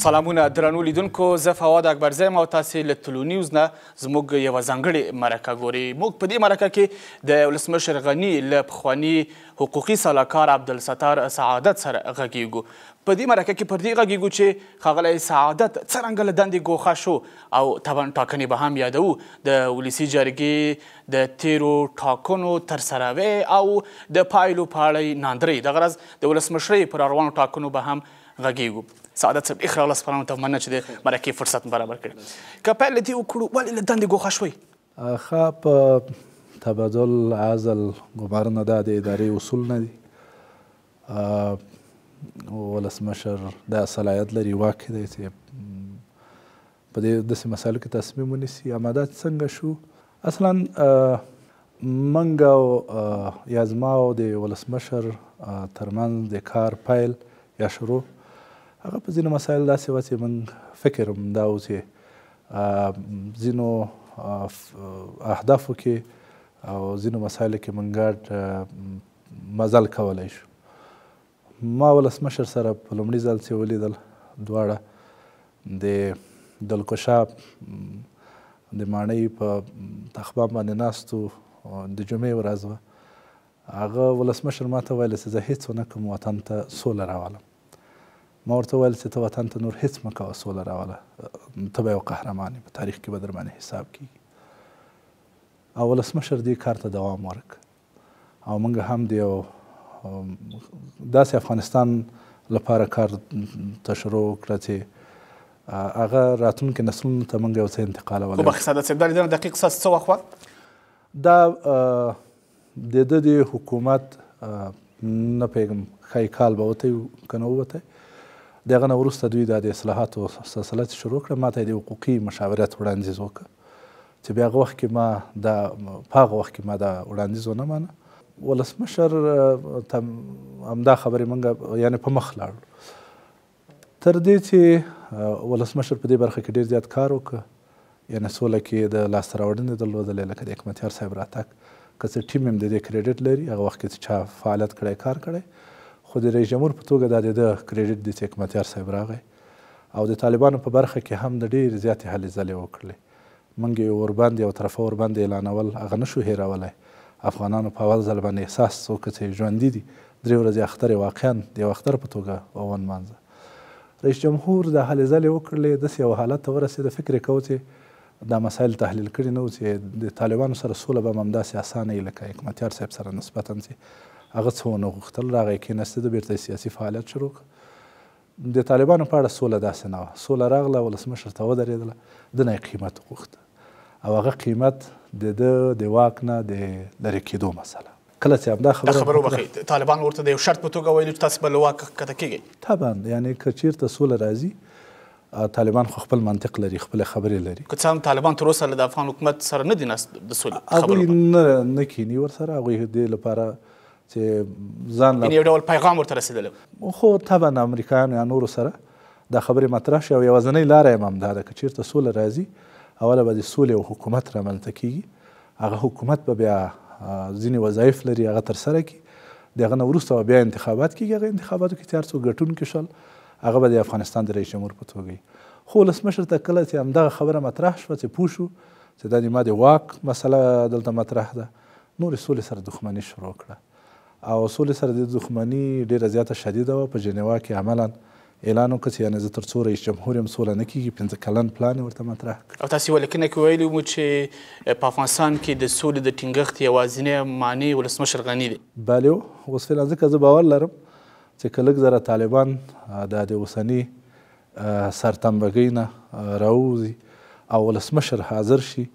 سلامونه درنو لیدونکو، زه فواد اکبرزی یم او تاسې له طلوع نیوز نه زموږ یوه ځانګړې مرکه ګورئ. موږ په دې مرکه کې د ولسمشر غني له پخواني حقوقي سلاکار عبدالستار سعادت سره غږیږو. په دې مرکه کې پر دې غږیږو چې ښاغلی سعادت څرنګه له دندې ګوښه شو او طبعا ټاکنې به هم یادوو. د ولسي جرګې د تیرو ټاکنو ترسروی او د پایلو په اړه یې ناندرۍ. دغه ورځ د ولسمشرۍ پر روانو ټاکنو به هم غږیږو. سعادت صاحب ایخ راغلاست سپارنو ته مننه چې د مرکې فرصت برابر کړي. که پیل له دې وکړو، ولې له دندې ګوښه شوئ؟ ښه، په تبادل عزل ګمارنه دا د ادارې اصول نه دي. ولسمشر دا صلاحیت لري، واک دی چې په داسې مسایلو کې تصمیم ونیسي. اما دا څنګه شو؟ اصلا موږ یا زما او د ولسمشر ترمنځ د کار پیل یا شروع هغه په ځینو مسایل داسې وه چې موږ فکر هم دا و چې ځینو اهدافو کې او ځینو مسایلو کې موږ ګډ مزل کولی شو. ما ولسمشر سره په لومړي ځل چې ولیدل، دواړه د دلکشا د ماڼۍ په تخبان باندې ناستو، د جمعې ورځ وه. هغه ولسمشر ما ته ویل چې زه هېڅ ونه کوم وطن ته سوله راولم. ما ورته ویل چې ته وطن ته نور هېڅ مه کوه، سوله راوله، ته به یو قهرمان یې، په تاریخ کې به در باندې حساب کېږي. او ولسمشر دې کار ته دوام ورکړ او موږ هم د یو داسې افغانستان لپاره کار تشروع وکړه چې هغه راتلونکي نسلونو ته موږ یو څه انتقالولی. خو بخښه سعادت صاحب، دا لیدنه دقیق څه وخت وه؟ دا د ده د حکومت نه پوهېږم ښایي کال به وتی که نه ووتی. د هغه نه وروسته دوی دا د اصلاحاتو سلسله چې شروع کړه، ما ته یې د حقوقي مشاورت وړاندیز وکړه چې بیا هغه وخت کې ما په هغه وخت کې ما دا وړاندیز ونه منه. ولسمشر ته همدا خبرې موږ یعنې په مخ لاړو تر دې چې ولسمشر په دې برخه کې ډېر زیات کار وکړه، یعنې سوله کې د لاسته راوړنې درلودلې، لکه د حکمتیار صاحب راتګ، که څه ټیم هم د دې کریډټ لري، هغه وخت کې چې چا فعالیت کړی، کار کړی، خو د رئیس جمهور په توګه دا د ده کریډټ دی چې حکمتیار صاحب راغی. او د طالبانو په برخه کې هم د ډېرې زیاتې هلې ځلې وکړلې. موږ یې ورباندې یو طرفه ورباندې اعلانول، هغه نه شو هېرولی. افغانانو په اول ځل باندې احساس وکړه چې ژوندي دي. 3 ورځې اختر یې واقعا د یو اختر په توګه ونمانځه. رئیس جمهور دا هلې ځلې وکړلې، داسې یو حالت ته ورسېده، فکر یې کوو چې دا مسایل تحلیل کړي نه وو چې د طالبانو سره سوله به هم همداسې اسانه وي لکه حکمتیار صاحب سره نسبتا چې هغه څه ونه غوښتل. راغی کېناستېده، بېرته یې سیاسي فعالیت شروع کړ. د طالبانو په اړه سوله داسې نه وه. سوله راغله، ولسمشر ته ودرېدله، ده نه یې قیمت وغوښته او هغه قیمت د ده د واک نه د لرې کېدو مسله. کله چې همدا خبره وبخئ، طالبان ورته د یو شرط په توګه ویلي چې تاسو به له واکه ښکته کېږئ. طبعا، یعنې که چېرته سوله راځي، طالبان خو خپل منطق لري، خپلې خبرې لري. که څه هم طالبان تر اوسه له د افغان حکومت سره نه دي ناست د سولې هغوی نه کیني ورسره. هغوی دې لپاره چې ځان یو ډول پیغام ورته رسېدلی، خو طبعا امریکایانو یا نورو سره دا خبرې مطرح شي او یوازینۍ لاره یې هم همدا ده. که چېرته سوله راځي، اوله به د سولې یو حکومت رامنځته کېږي. هغه حکومت به بیا ځینې وظایف لري، هغه ترسره کړي. د هغه نه وروسته بیا انتخابات کېږي. هغه انتخاباتو کې چې هر څوک ګټونکي شول، هغه به د افغانستان د رئیس جمهور په توګه وي. خو ولسمشر ته کله چې همدغه خبره مطرح شوه، چې پوه شو چې دا د ما د واک مسله دلته مطرح ده، نورې سولې سره دښمني شروع کړه. او سولې سره د دښمني ډېره زیاته شدیده وه. په جنیوا کې عملا اعلان وکړه چې یعنې زه تر څو رئیس جمهور یم سوله نه کېږي. 15 کلن پلان یې ورته مطرح کړ. او تاسې یوه لیکنه کې ویلي وو چې په افغانستان کې د سولې د ټینګښت یوازینی مانع ولسمشر غني دی. بله، اوس فعلا ځکه زه باور لرم چې که لږ ذره طالبان د اوسني سرتنبګۍ نه راووځي او ولسمشر حاضر شي،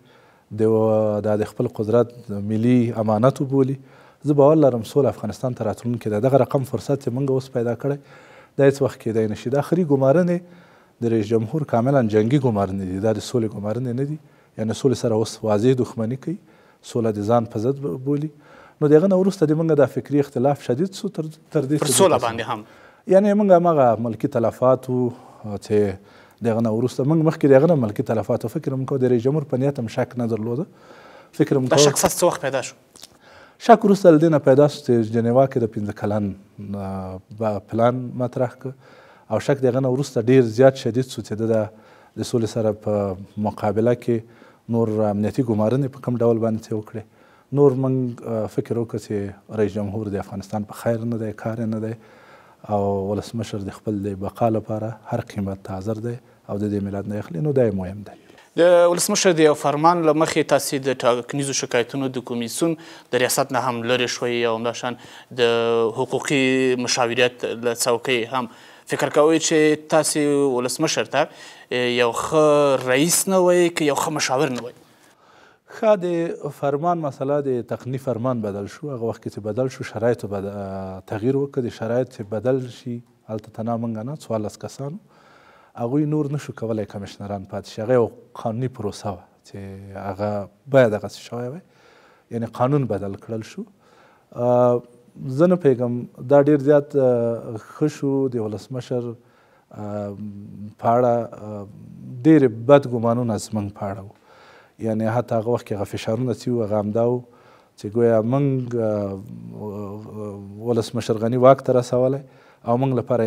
د خپل قدرت ملي امانت وبولي، زه باور لرم سوله افغانستان ته راتلونکې ده. دغه رقم فرصت چې موږ اوس پیدا کړی، دا هېڅ وخت کېدی نه شي. دا آخري ګمارنې د رئیس جمهور کاملا جنګي ګمارنې دي، دا د سولې ګمارنې نه دي. یعنې سولې سره اوس واضح دښمني کوي، سوله د ځان په ضد بولي. نو د هغه نه وروسته د موږ دا فکري اختلاف شدید سو تر دې پر سوله باندې هم. یعنې موږ هماغه ملکي تلفات وو چې د هغه نه وروسته موږ مخکې د هغه نه ملکي تلفات و فکر هم کوو د رئیس جمهور په نیت هم شک نه درلوده. فکر هم کوو دا شک څه وخت پیدا شو؟ شک وروسته له دې نه پیدا شو چې جنیوا کې د 15 کلن پلان مطرح کړ او شک د هغه نه وروسته ډېر زیات شدید شو چې د سولې سره په مقابله کې نور امنیتي ګمارنې په کوم ډول باندې وکړې. نور موږ فکر وکړو چې رئیس جمهور د افغانستان په خیر نه دی، کار نه دی او ولسمشر د خپل د بقا لپاره هر قیمت ته حاضر دی او د دې ملت نه اخلي، نو دا یې مهم دی. د ولسمشر د یو فرمان له مخې تاسې د ټاکنیزو شکایتونو د کمیسیون د ریاست نه هم لرې شوئ او همداشان د حقوقي مشاوریت له څوکۍ هم فکر کوئ چې تاسې ولسمشر ته یو ښه رئیس نه وئ که یو ښه مشاور نه وئ؟ ښه، د فرمان مسله د تقني فرمان بدل شو. هغه وخت کې چې بدل شو شرایطو تغییر وکړ. د شرایط چې بدل شي هلته تنها موږ نه 14 کسانو هغوی نور نشو کولی کمیشنران پاتې شي. هغه یو قانوني پروسه وه چې هغه باید هغسې شوی وی، یعنې قانون بدل کړل شو. زه نه پوهېږم دا ډېر زیات ښه شو د ولسمشر په اړه ډېرې بد ګمانونه زموږ په اړه وو. یعنې حتی هغه وخت کې هغه فشارونه چې وو هغه همدا وو چې ګویا موږ ولسمشر غني واک ته رسولی او موږ لپاره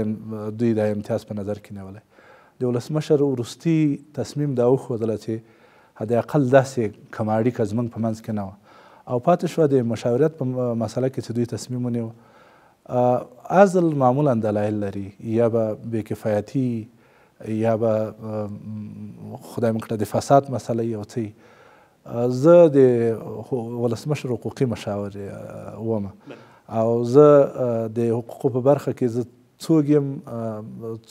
دوی دا امتیاز په نظر کې نیولی. د ولسمشر وروستي تصمیم دا وښودله چې حد اقل داسې کومه اړیکه زموږ په منځ کې نه وه او پاتې شوه د مشاورت په مسله کې چې دوی تصمیم ونیو. عزل معمولا دلایل لري، یا به بېکفایتي یا به خدای مکړه د فساد مسله یو څه. زه د ولسمشر حقوقي مشاور وم او زه د حقوقو په برخه کې زه څوک یم،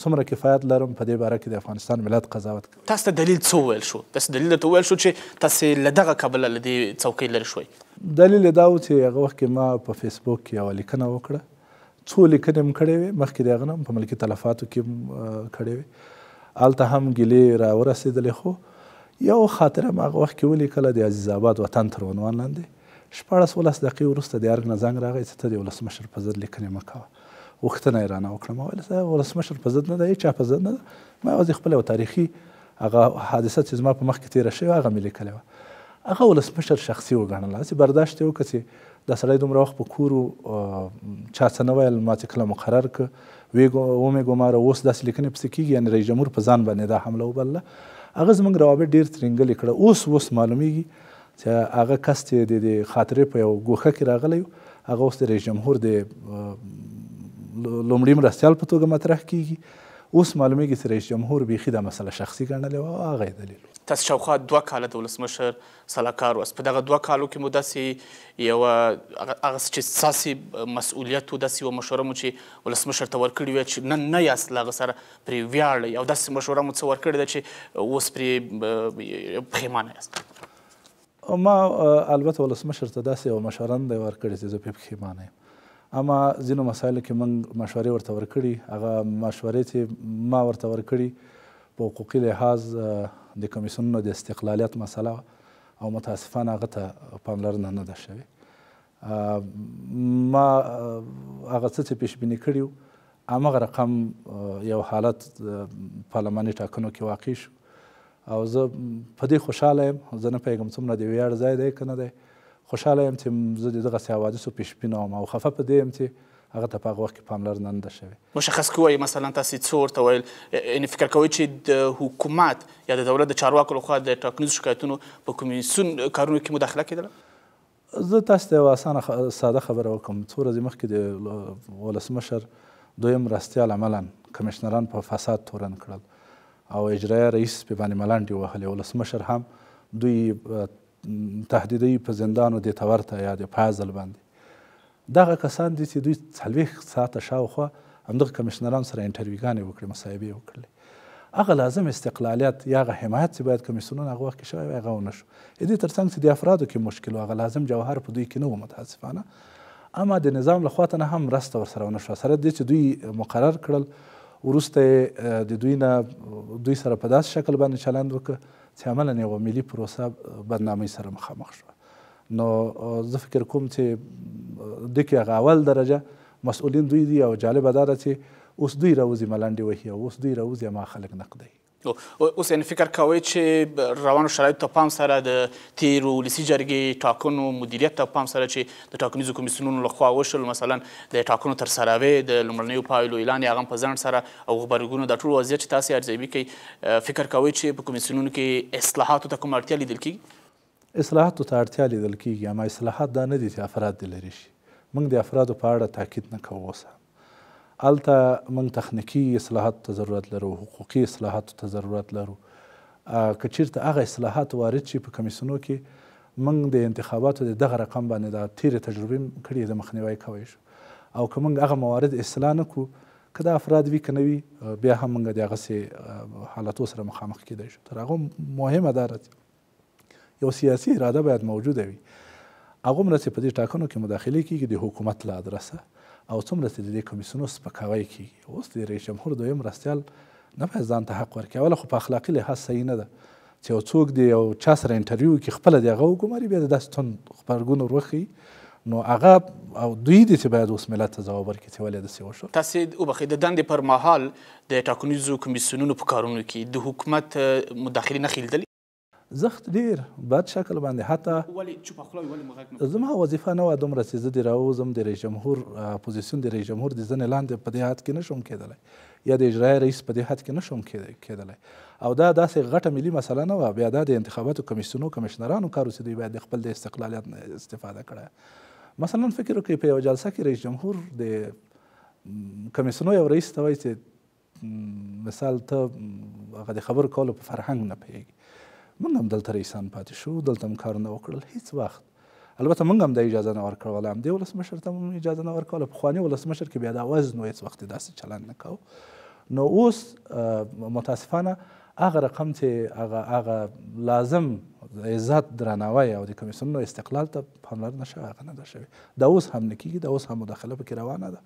څومره کفایت لرم په دې باره کې د افغانستان ملت قضاوت کوي. تاسو ته دلیل څه وویل شو؟ تاسو دلیل درته وویل شو چې تاسې له دغه کبله له دې څوکۍ لرې شوئ؟ دلیل یې دا و چې هغه وخت کې ما په فیسبوک کې یوه لیکنه وکړه، څو لیکنې هم کړې وې، مخکې د هغه نه په ملکي تلفاتو کې هم کړې وې. هلته هم ګیلې راورسېدلې، خو یو خاطره مې هغه وخت کې ولیکله د عزیز آباد وطن تر عنوان لاندې. 14-15 دقیقې وروسته د ارګ نه زنګ راغی چې ته د ولسمشر په ضد لیکنې مه کوه. غوښتنه یې رانه وکړه. ما ویل زه ولسمشر په ضد نه ده، هېچا په ضد نه ده، ما یوازې خپله یو تاریخي هغه حادثه چې زما په مخ کې تېره شوې هغه مې لیکلې وه. هغه ولسمشر شخصي وګڼله، هسې برداشت یې وکړه چې دا سړی دومره وخت په کور چا څه نه ویل، ما چې کله مقرر کړ ومې ګماره اوس داسې لیکنې پسې کېږي، یعنې رئیس جمهور په ځان باندې دا حمله وبلله. هغه زموږ روابط ډېر ترینګلې کړه. اوس معلومیږي چې هغه کس چې د خاطرې په یو ګوښه کې راغلی و هغه اوس د رئیس جمهور د لومړي مرستیال په توګه مطرح کېږي. اوس معلومیږي چې رئیس جمهور بیخي دا مسله شخصي ګڼلې وه او هغه یې دلیل. تاسو شاوخوا 2 کاله د ولسمشر سلاکار واست. په دغه 2 کالو کې مو داسې یوه هغه څه چې ستاسې مسؤلیت و، داسې یوه مشوره مو چې ولسمشر ته ورکړې وه چې نه یاست له هغه سره پرې ویاړئ، او داسې مشوره مو څه ورکړې ده چې اوس پرې پښیمانه یاست؟ ما البته ولسمشر ته داسې یوه مشوره نه دی ورکړې چې زه پرې پښیمانه یم، اما ځینو مسایلو کې موږ مشورې ورته ورکړي. هغه مشورې چې ما ورته ورکړي په حقوقي لحاظ د کمیسیونونو د استقلالیت مسله او متاسفانه هغه ته پاملرنه نه ده شوې. ما هغه څه چې پیش بیني کړي وو همغه رقم یو حالت پارلماني ټاکنو کې واقع شو او زه په دې خوشحاله یم. زه نه پوهېږم څومره د ویاړ ځای دی که نه دی. خوشحاله یم چې زه د دغسې حوادثو پیش بینه وم او خفه په دې یم چې هغه ته په هغه وخت کې پاملرنه نه ده شوې. مشخص کوئ مثلا تاسې څه ورته ویل؟ یعنې فکر کوئ چې د حکومت یا د دولت د چارواکو لخوا د ټاکنیزو شکایتونو په کمیسیون کارونو کې مداخله کېدله؟ زه تاسو ته یوه اسانه ساده خبره وکړم. څو ورځې مخکې د ولسمشر دویم مرستیال عملا کمیشنران په فساد تورن کړل او اجرایه رئیس پې باندې ملنډې ووهلې. ولسمشر هم دوی تهدیدوي په زندان و دې ته ورته یا د په عزل باندې. دغه کسان دي چې دوی 40 ساعته شاوخوا همدغه کمیشنرانو سره انټرویوګانې وکړې، مصاحبې یې وکړلې. هغه لازم استقلالیت یا هغه حمایت چې باید کمیسیونونه هغه وخت کې شوی وی هغه ونه شو. دې تر څنګ چې د افرادو کې مشکل و، هغه لازم جوهر په دوی کې نه و متاسفانه. اما د نظام له خوا ته نه هم مرسته ورسره ونه شوه. سره دې چې دوی مقرر کړل وروسته یې د دوی نه دوی سره په داسې شکل باندې چلند وکړه چې عملا یوه ملي پروسه بدنامۍ سره مخامخ شوه. نو زه فکر کوم چې د کې هغه اول درجه مسؤلین دوی دي او جالبه دا ده چې اوس دوی راوځي ملنډې وهي او اوس دوی راوځي ما خلک نقدوي. اوس یعنې فکر کوئ چې روانو شرایطو ته پام سره د تیرو ولسي جرګې ټاکنو مدیریت ته پام سره چې د ټاکنیزو کمیسیونونو لخوا وشول، مثلا د ټاکنو ترسروي د لومړنیو پایلو اعلان یې هغه په ځنډ سره او غبرګونونه دا ټول وضعیت چې تاسې ارزیابي کوئ، فکر کوئ چې په کمیسیونونو کې اصلاحاتو ته کومه اړتیا لیدل کیږي؟ اصلاحاتو ته اړتیا لیدل کیږي، اما اصلاحات دا نه دي چې افراد دې لرې شي. موږ د افرادو په اړه تاکید نه کوو. اوس هلته موږ تخنیکي اصلاحاتو ته ضرورت لرو، حقوقي اصلاحاتو ته ضرورت لرو. که چیرته هغه اصلاحات وارد شي په کمیسیونو کې، موږ د انتخاباتو د دغه رقم باندې د تیرې تجربې کړي د مخنیوی کوی شو. او که موږ هغه موارد اصلاح نه کړو، که دا افراد وي که نه وي، بیا هم موږ د هغسې حالتو سره مخامخ کیدای شو. تر هغه مهمه دا ده چې یو سیاسي اراده باید موجوده وي. هغومره چې په دې ټاکنو کې مداخلې کیږي د حکومت له ادرسه، او څومره چې د دې کمیسیونو سپکاوی کیږي. اوس د رئیس جمهور دویم مرستیال نه باید ځان ته حق ورکړي. اوله خو په اخلاقي لحاظ صحیح نه ده چې یو څوک د یو چا سره انټرویو کې خپله د هغه وګماري، بیا د داسې توند غبرګون ور وښیي. نو هغه او دوی دي چې باید اوس ملت ته ځواب ورکړي چې ولې داسې وشول. تاسې وبخئ، د دندې پر مهال د ټاکنیزو کمیسیونونو په کارونو کې د حکومت مداخلې نښې لیدلې؟ زخت ډېر بد شکل باندې. حتی زما وظیفه نه وه دومره چې زه دې راووځم د رئیس جمهور اپوزیسیون د رئیس جمهور د زنې لاندې په دې حد کې نشم کېدلی، یا د اجرایه رئیس په دې حد کې نشم کېدلی. او دا داسې غټه ملي مسله نه وه. بیا دا د انتخاباتو کمیسیونو کمیشنرانو کار و چې دوی باید د خپل د استقلالیت نه استفاده کړی. مثلا فکر وکړئ په یوه جلسه کې رئیس جمهور د کمیسیونو یو رئیس ته وایي چې مثال ته هغه د خبرو کولو په فرهنګ نه پوهېږي. موږ هم دلته رئیسان پاتې شو، دلته هم کارونه وکړل، هېڅ وخت. البته موږ هم دا اجازه نه ورکوله، همدې ولسمشر ته هم اجازه نه ورکوله. پخواني ولسمشر کې بیا دا وزن و، هېڅ وخت یې داسې چلند نه کوو. نو اوس متاسفانه هغه رقم چې هغه لازم عزت، درناوی او د کمیسیونونو استقلال ته پاملرنه شوې، هغه نه ده شوې. دا اوس هم نه کېږي، دا اوس هم مداخله پکې روانه ده.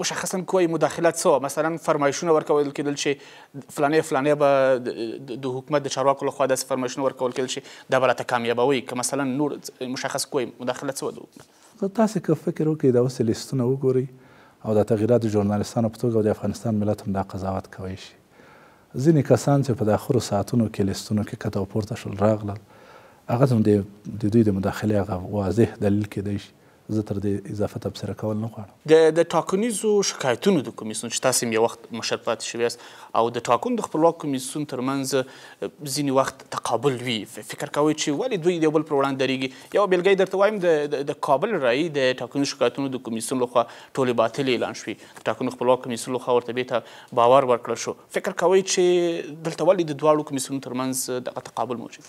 مشخصا کوی مداخلت څه وه؟ مثلا فرمایشونه ورکول کېدل چې فلانې به د حکومت د چارواکو لخوا داسې فرمایشونه ورکول کېدل چې دا به راته کامیابوي، که مثلا نور مشخص کوی مداخلت څه وه د حکومت؟ تاسې که فکر وکړئ دا اوس لیستونه وګورئ او د تغییراتو ژورنالیستانو په توګه او د افغانستان ملت هم دا قضاوت کوی شي. ځینې کسان چې په د اخرو ساعتونو کې لیستونو کې کته او پورته شول راغلل، هغه هم د دوی د مداخلې هغه واضح دلیل کېدی شي. زه تر دې اضافه تبصره کول نه غواړم. د ټاکنیزو شکایتونو د کمیسیون چې تاسې هم یو وخت مشر پاتې شوي یاست، او د ټاکنو د خپلواک کمیسیون ترمنځ ځینې وخت تقابل وي، فکر کوئ چې ولې دوی د یو بل پر وړاندې درېږي؟ یوه بېلګه یې درته وایم، د کابل رایې د ټاکنیزو شکایتونو د کمیسیون لخوا ټولې باطلې اعلان شوي، د ټاکنو خپلواک کمیسیون لخوا ورته بېرته باور ورکړل شو. فکر کوئ چې دلته ولې د دواړو کمیسیونو ترمنځ دغه تقابل موجود؟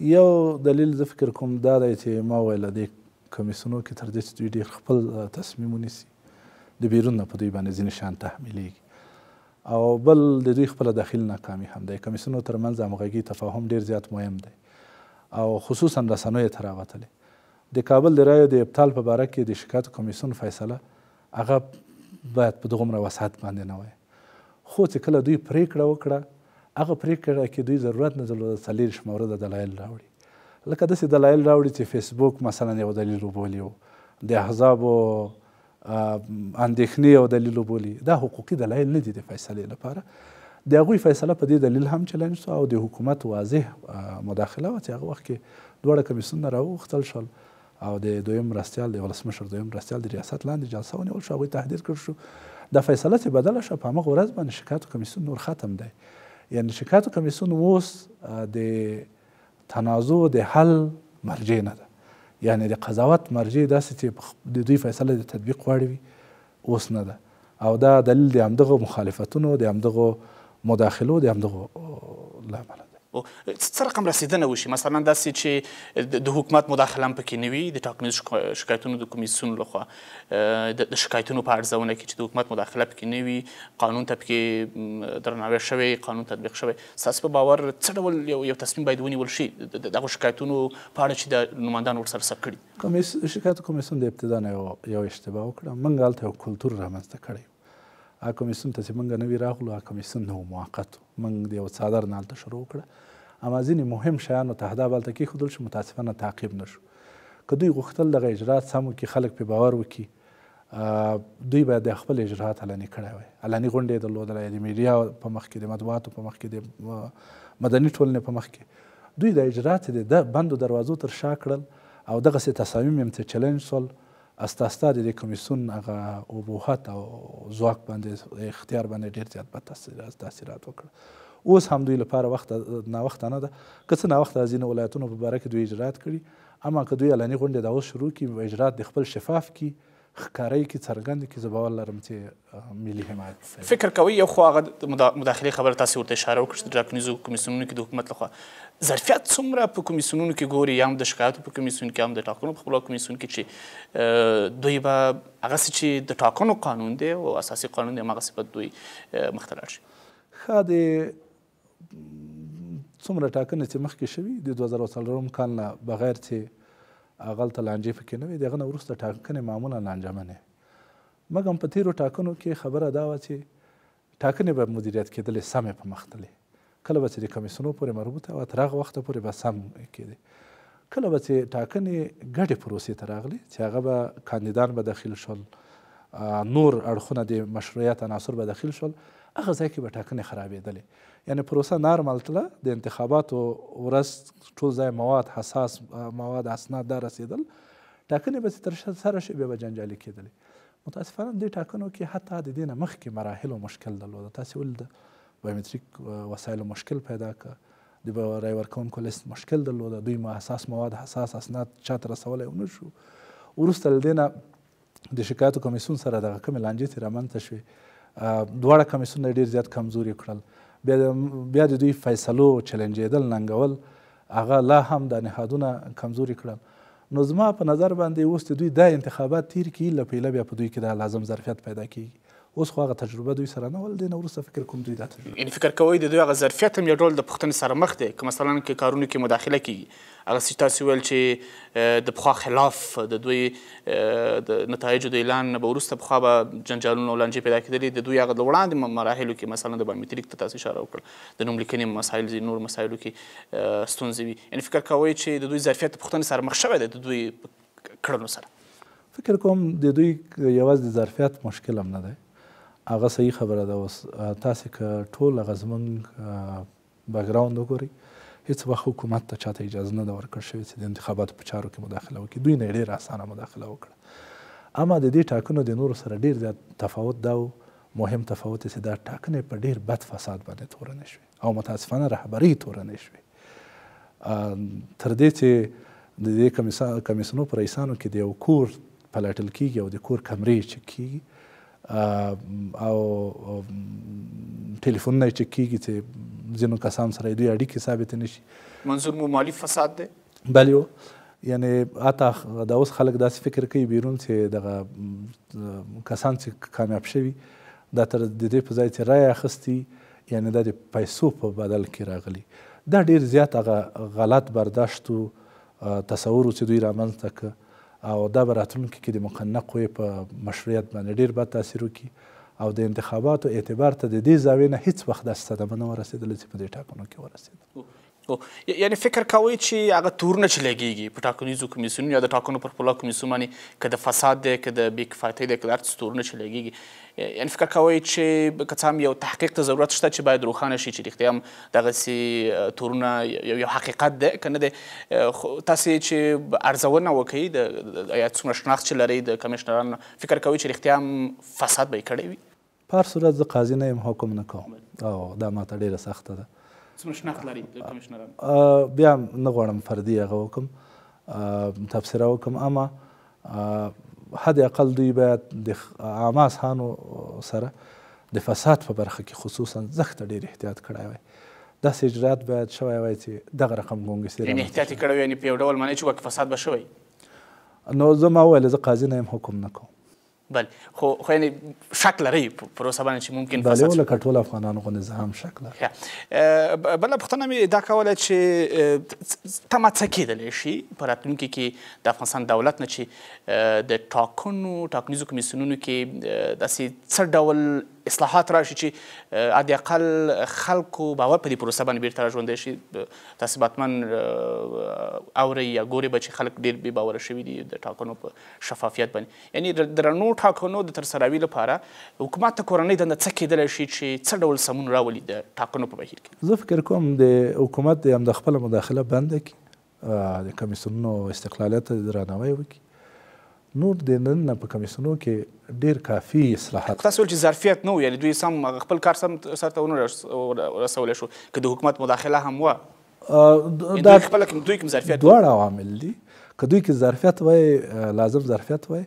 یو دلیل زه فکر کوم دا دی چې ما وویل دې کمیسیونو کې تر دې چې دوی ډېر خپل تصمیم ونیسي، د بیرون نه په دوی باندې ځینې شیان تحمیلیږي. او بل د دوی خپله داخلي ناکامي هم دی. کمیسیونو ترمنځ همغږي تفاهم ډېر زیات مهم دی، او خصوصا رسنیو ته راوتلی. د کابل د رایو د ابطال په باره کې د شکایتو کمیسیون فیصله هغه باید په دغومره وسعت باندې نه وای. خو چې کله دوی پرېکړه وکړه، هغه پرېکړه کې دوی ضرورت نه درلوده 40 مورده دلایل راوړي. لکه داسې دلایل راوړي چې فیسبوک مثلا یو دلیل وبولي، د احزابو اندېښنې یو دلیل وبولي. دا حقوقي دلایل نه دي د فیصلې لپاره. د هغوی فیصله په دې دلیل هم چلنج شوه، او د حکومت واضح مداخله وه چې هغه وخت کې دواړه کمیسیونونه راوغوښتل شول، او د دویم مرستیال د ولسمشر دویم مرستیال د ریاست لاندې جلسه ونیول شو، هغوی تهدید کړل شو. دا فیصله چې بدله شوه، په همغه ورځ باندې شکایتو کمیسیون نور ختم دی. یعنې شکایتو کمیسیون اوس د تنازع د حل مرجع نه ده، یعنې د قضاوت مرجع داسې چې د دوی فیصله د تطبیق وړ وي اوس نه ده. او دا دلیل د همدغو مخالفتونو، د همدغو مداخلو، د همدغو له امله ده. څه رقم رسېدنه وشي؟ مثلا داسې چې د حکومت مداخله هم پکې نه وي، د ټاکنیزو شکایتونو د کمیسیون لخوا د شکایتونو په ارزونه کې چې د حکومت مداخله پکې نه وي، قانون ته پکې درناوی شوی، قانون تطبیق شوی، ستاسو په باور څه ډول یو تصمیم باید ونیول شي د دغو شکایتونو په اړه چې د نمایندانو ورسره ثبت کړي؟ شکایتو کمیسیون د ابتدا نه یو اشتباه وکړه. موږ هلته یو کلتور رامنځته کړی. هغه کمیسیون ته چې موږ نوي راغلو، هغه کمیسیون نه و، موقت و. موږ د یو څادر نه هلته شروع وکړه، اما ځینې مهم شیانو ته اهداف هلته کېښودل شو، متاسفانه تعقیب نه شو. که دوی غوښتل دغه اجرات سم وکړي، خلک پرې باور وکړي، دوی باید د خپل اجرات علني کړی وای. علني غونډې یې درلودلی، د میډیا په مخ کې، د مطبوعاتو په مخ کې، د مدني ټولنې په مخ کې. دوی د اجرات یې د بندو دروازو تر شا کړل او دغسې تصامیم یې ته چلنج سول. استا د دې کمیسیون هغه ابهت او ځواک باندې اختیار باندې ډېر زیات بد تاثیرات وکړه. اوس هم دوی لپاره ناوخته نه ده، که څه ناوخته ځینې ولایتونو په باره کې دوی اجرات کړي، اما که دوی علني غونډې دا اوس شروع کړي، اجرات د خپل شفاف کړي، ښکاره یې کړي، څرګند یې کړي، زه باور لرم چې ملي حمایت. فکر کوئ یو خو هغه مداخلې خبره تاسې ورته اشاره وکړه چې د ټاکنیزو کمیسیونونو کې د حکومت لخوا ظرفیت څومره په کمیسیونونو کې ګوري، یا هم د شکایاتو په کمیسیون کې، هم د ټاکنو په خپلواک کمیسیون کې، چې دوی به هغسې چې د ټاکنو قانون دی او اساسي قانون دی هماغسې به دوی مخته لاړ شي. ښه، د څومره ټاکنې چې مخکې شوي د 2004 کال نه بغیر چې هغلته لانجې پکې نه وي، د هغه نه وروسته ټاکنې معمولا لانجمنې. مګر په تېرو ټاکنو کې خبره دا وه چې ټاکنې به مدیریت کېدلې سمې په مخ تللې. کله به چې د کمیسیونو پورې مربوطه وه، تر هغه وخته پورې به سم کېدې. کله به چې ټاکنې ګډې پروسې ته راغلې چې هغه به کاندیدان به داخل شول، نور اړخونه د مشروعیت عناصر به داخل شول، هغه ځای کې به ټاکنې خرابېدلې. یعنې پروسه نارمل تله، د انتخاباتو ورځ ټول ځای مواد، حساس مواد، اسناد دا رسېدل، ټاکنې به چې تر سره شي بیا به جنجالي کېدلې. متاسفانه دې ټاکنو کې حتی د دې نه مخکې مراحلو مشکل درلوده. تاسې ولید د بایومتریک وسایلو مشکل پیدا کړه، د رای ورکوونکو لیست مشکل درلوده، دوی حساس مواد، حساس اسناد چاته رسولی ونه شو. وروسته له دې نه د شکایاتو کمیسیون سره دغه کومې لانجې چې رامنځته شوې، دواړه کمیسیونونه ډېر زیات کمزوري کړل. بیا د دوی فیصلو چلنجېدل، ننګول، هغه لا هم د نهادونه کمزوري کړل. نو زما په نظر باندې اوس د دوی دا انتخابات تیر کړي، له پیله بیا په دوی کې دا لازم ظرفیت پیدا کېږي. اوس خو هغه تجربه دوی سره نه ول، دې نه وروسته فکر کوم دوی دا تجربه، یعنې فکر کوئ د دوی هغه ظرفیت هم یو ډول د پوښتنې سره مخ دی، که مثلا که کارونو کې مداخله کېږي، هغسې تاسې ویل چې د پخوا خلاف د دوی د نتایجو د اعلان نه به وروسته پخوا به جنجالونه او لانجې پیدا کېدلې، د دوی هغه د وړاندې مراحلو کې مثلا د بایومتریک ته تاسې اشاره وکړه، د نوملیکنې مسایل ځینې نور مسایلو کې ستونزې وي. یعنې فکر کوئ چې د دوی ظرفیت د پوښتنې سره مخ شوی دی د دوی کړنو سره؟ فکر کوم د دوی یوازې د ظرفیت مشکل هم نه دی، هغه صحیح خبره ده. اوس تاسې که ټول هغه زموږ بیکګراوند وګورئ، هېڅ وخت حکومت ته چاته اجازه نه ده ورکړل شوې چې د انتخاباتو په چارو کې مداخله وکړي. دوی نه یې ډېره اسانه مداخله وکړه. اما د دې ټاکنو د نورو سره ډېر زیات تفاوت دا و، مهم تفاوت یې چې دا ټاکنې په ډېر بد فساد باندې تورنې شوې او متاسفانه رهبرۍ تورنې شوې. تر دې چې د دې کمیسیونو په رئیسانو کې د یو کور پلټل کېږي او د کور کمرې چک کېږي او ټلیفونونه یې چک کېږي چې ځینو کسانو سره دوی اړیکې ثابتې نه شي. منظور مو مالي فساد دی؟ بلې و، یعنې حتی دا اوس خلک داسې فکر کوي بیرون چې دغه کسان چې کامیاب شوي دا تر د دې په ځای چې رایه اخیستي، یعنې دا د پیسو په بدل کې راغلي. دا ډېر زیات هغه غلط برداشت و تصور چې دوی رامنځته کړه او دا به راتلونکي کې د مقننه قوې په مشروعیت باندې ډېر بد تاثیر وکړي او د انتخاباتو اعتبار ته د دې زاویې نه هېڅ وخت داسې صدمه نه ورسېدله چې په دې ټاکنو کې ورسېده. یعنې فکر کوئ چې هغه تورونه چې لګېږي په ټاکنیزو کمیسیونونو یا د ټاکنو پر خپلواک کمیسیون باندې، که د فساد دی، که د بې کفایتۍ دی، که د هر څه تورونه چې لګېږي، یعنې فکر کوئ چې که څه هم یو تحقیق ته ضرورت شته چې باید روښانه شي چې رښتیا هم دغسې تورونه یو حقیقت دی که نه دی؟ تاسې چې ارزونه وکړئ د یا څومره شناخت چې لرئ د کمیشنرانو، فکر کوئ چې رښتیا هم فساد به یې کړی وي؟ په هر صورت زه قاضي نه یم، حکم نه کوم او دا ماته ډېره سخته ده. څومره شناخت لرئ د کمیشنرانو؟ بیا نه غواړم فردي هغه وکړم، تبصره وکړم، اما حد اقل دوی باید د عامه اذهانو سره د فساد په برخه کې خصوصا زښته ډېر احتیاط کړی وای. داسې اجرات باید شوی وای چې دغه رقم ګونګسي یعنې احتیاط یې کړی وی، یعنې په یو ډول معنی چې وکه فساد به شوی. نو زه ما وویل زه قاضي نه یم، حکم نه کوم. بله، خو یعنې شک لرئ په پروسه باندې چې ممکن فساد بله، لکه ټول افغانانو غوندې زه هم شک لرم. بله پوښتنه مې دا کوله چې تمه څه کېدلی شي په راتلونکي کې د افغانستان دولت نه چې د ټاکنیزو کمیسیونونو کې داسې څه ډول اصلاحات راشي چې حد اقل خلکو باور په دې پروسه باندې بیرته راژوندی شي؟ تاسې به حتما اوري یا ګوري به چې خلک ډېر بې باوره شوي دي د ټاکنو په شفافیت باندې یعنی د رڼو ټاکنو د ترسروي لپاره حکومت ته کورنۍ دنده څه کیدلی شي چې څه ډول سمون راولي د ټاکنو په بهیر کې؟ زه فکر کوم د حکومت د همدا خپله مداخله بنده کړي، د کمیسیونونو استقلالیت ته درناوی وکړي. نور د نن نه په کمیسیونو کې ډېر کافي اصلاحات. تاسو ویل چې ظرفیت نه و، یعنې دوی سم خپل کار سم سرته ونه رسولی شو که د حکومت مداخله هم وه؟ دوی خپله دوی کوم ظرفیت دواړه عوامل دي. که دوی کې ظرفیت وای، لازم ظرفیت وای،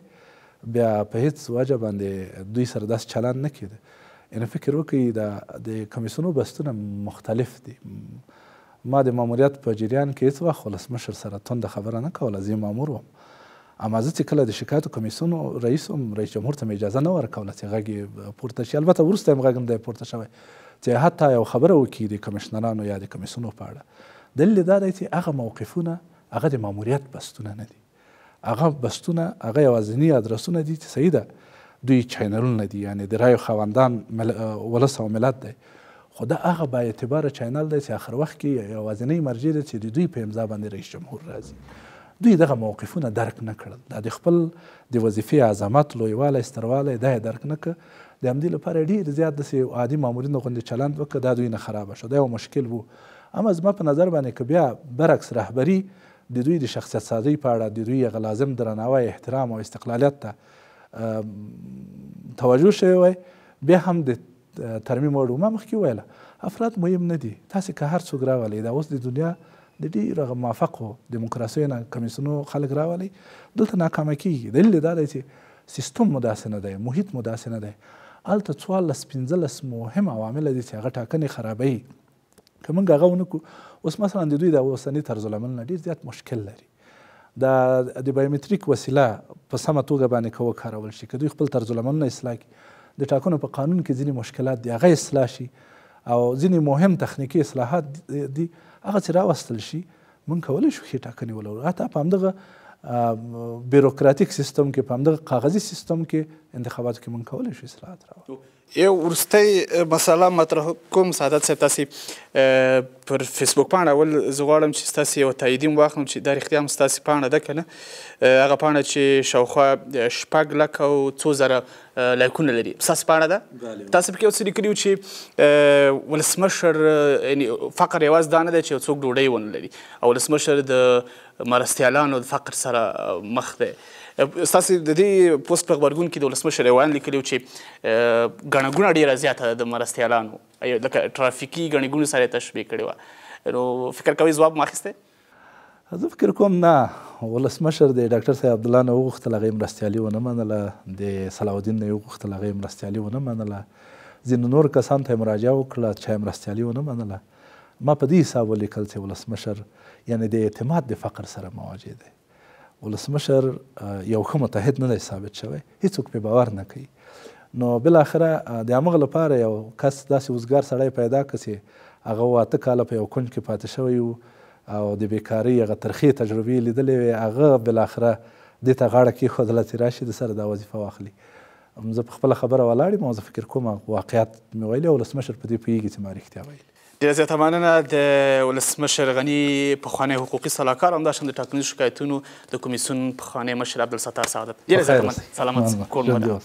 بیا په هیڅ وجه باندې دوی سره داسې چلند نه کېده. یعنې فکر وکړئ د کمیسیونو بستونه مختلف دي. ما د ماموریت په جریان کې هېڅ وخت ولسمشر سره تنده خبره نه کوله، زه مامور وم. اما زه چې کله د شکایتو کمیسیون رئیس وم، رئیس جمهور ته مې اجازه نه ورکوله چې غږ یې پورته شي. البته وروسته یم غږ هم دی پورته شوی چې حتی یو خبره وکړي د کمیشنرانو یا د کمیسیونو په اړه. دلیل دا دی چې هغه موقفونه هغه د ماموریت بستونه نه دي، هغه بستونه هغه یوازیني ادرسونه دي چې صحیح ده دوی چینلونه دي، یعنې د رایو خاوندان ولس او ملت دی. خو دا هغه با اعتباره چینل دی چې آخر وخت کې یوازینی مرجع دی چې د دوی په امضا باندې رئیس جمهور راځي. دوی دغه موقفونه درک نه کړل، دا د خپل د وظیفې عظمت، لویوالی، ستروالی دا یې درک نه کړ. د همدې لپاره ډېر زیات داسې عادي مامورینو غوندې چلند وکړه، دا دوی نه خرابه شو، دا یو مشکل و. اما زما په نظر باندې که بیا برعکس رهبري د دوی د شخصیت سازۍ په اړه د دوی هغه لازم درناوی، احترام او استقلالیت ته توجه شوی وای، بیا هم د ترمیم وړ ما مخکې ویله افراد مهم نه دي. تاسې که هر څوک راولئ، دا اوس د دنیا د ډېرو موفقو دیموکراسیو نه کمیسیونو خلک راولئ، دلته ناکامه کېږي. دلیل دا دی چې سیستم مو داسې نه دی، محیط مو داسې نه دی. هلته 14-15 مهم عوامل دي چې هغه ټاکنې خرابوي. که موږ هغه ونه کړو، اوس مثلا د دوی د اوسني طرزالعمل نه ډېر زیات مشکل لري. د بایومتریک وسیله په سمه توګه باندې که وکارول شي، که دوی خپل طرزالعملونه اصلاح کړي، د ټاکنو په قانون کې ځینې مشکلات دي هغه اصلاح شي، او ځینې مهم تخنیکي اصلاحات دي هغه چې راوستل شي، موږ کولی شو ښې ټاکنې ولرو. حتی په همدغه بیروکراتیک سیستم کې، په همدغه کاغذي سیستم کې انتخاباتو کې موږ کولی شو اصلاحات راوړو. یو وروستی مسله مطرح کوم سعادت صاحب، تاسې پر فیسبوک پاڼه اول زه غواړم چې ستاسې یوه تاییدي واخلم چې دا رښتیا هم ستاسې پاڼه ده که نه، هغه پاڼه چې شاوخوا 6 لکه او څو زره لایکونه لري، ستاسې پاڼه ده. تاسې پکې یو څه لیکلي وو چې ولسمشر یعنې فقر یوازې دا نه دی چې یو څوک ډوډۍ ونه لري، او ولسمشر د مرستیالانو د فقر سره مخ دی. ستاسې د دې پوسټ په غبرګون کې د ولسمشر یو ویان لیکلي و چې ګڼه ګوڼه ډېره زیاته ده د مرستیالانو، لکه ټرافیکي ګڼې ګوڼې سره یې تشبیه کړې وه. نو فکر کوئ ځواب مو اخیستی؟ زه فکر کوم نه، ولسمشر د ډاکټر صاحب عبدالله نه وغوښتل هغه یې مرستیالي ونه منله، د صلاح الدین نه یې وغوښتل هغه یې مرستیالي ونه منله، ځینو نورو کسانو ته یې مراجعه وکړه چا یې مرستیالي ونه منله. ما په دې حساب ولیکل چې ولسمشر یعنې د اعتماد د فقر سره مواجه دی. ولسمشر یو ښه متحد نه دی ثابت شوی، هیڅوک پرې باور نه کوي. نو بالاخره د همغه لپاره یو کس داسې وزګار سړی پیدا کړه چې هغه 8 کاله په یو کونج کې پاتې شوی و او د بیکارۍ هغه ترخې تجربې یې لیدلې وې، هغه بالاخره دې ته غاړه کېښودله چې راشي د سره دا وظیفه واخلي. زه په خپله خبره ولاړ یم او زه فکر کوم واقعیت مې ویلي او ولسمشر په دې پوهېږي چې ما رښتیا ویلي. ډېره زیاته مننه. د ولسمشر غني پخوانی حقوقي سلاکار، همداشان د ټاکنیزو شکایتونو د کمیسیون پخوانی مشر عبدالستار سعادت. ډېره زیاته مننه. سلامت کور مو ده.